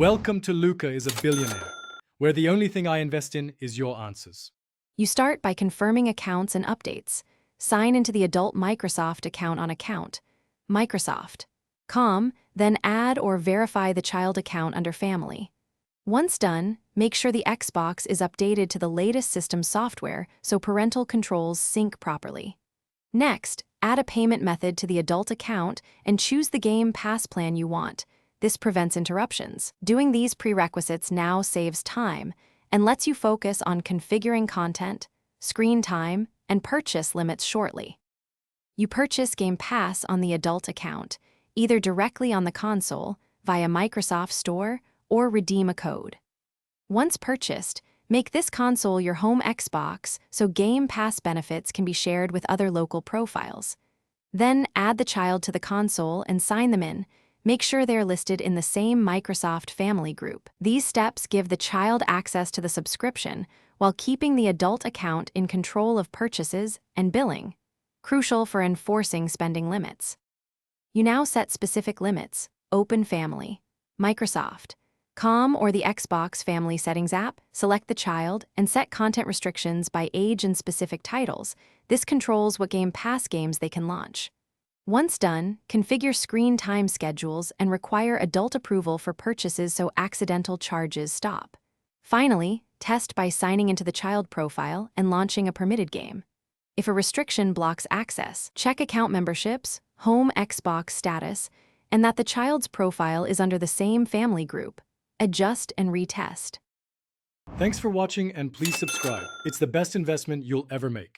Welcome to Luca is a Billionaire, where the only thing I invest in is your answers. You start by confirming accounts and updates. Sign into the adult Microsoft account on account. Microsoft.com, then add or verify the child account under Family. Once done, make sure the Xbox is updated to the latest system software so parental controls sync properly. Next, add a payment method to the adult account and choose the Game Pass plan you want. This prevents interruptions. Doing these prerequisites now saves time and lets you focus on configuring content, screen time, and purchase limits shortly. You purchase Game Pass on the adult account, either directly on the console, via Microsoft Store, or redeem a code. Once purchased, make this console your home Xbox so Game Pass benefits can be shared with other local profiles. Then add the child to the console and sign them in. Make sure they're listed in the same Microsoft family group. These steps give the child access to the subscription while keeping the adult account in control of purchases and billing, crucial for enforcing spending limits. You now set specific limits. Open Family, Microsoft.com or the Xbox Family Settings app, select the child, and set content restrictions by age and specific titles. This controls what Game Pass games they can launch. Once done, configure screen time schedules and require adult approval for purchases so accidental charges stop. Finally, test by signing into the child profile and launching a permitted game. If a restriction blocks access, check account memberships, home Xbox status, and that the child's profile is under the same family group. Adjust and retest. Thanks for watching and please subscribe. It's the best investment you'll ever make.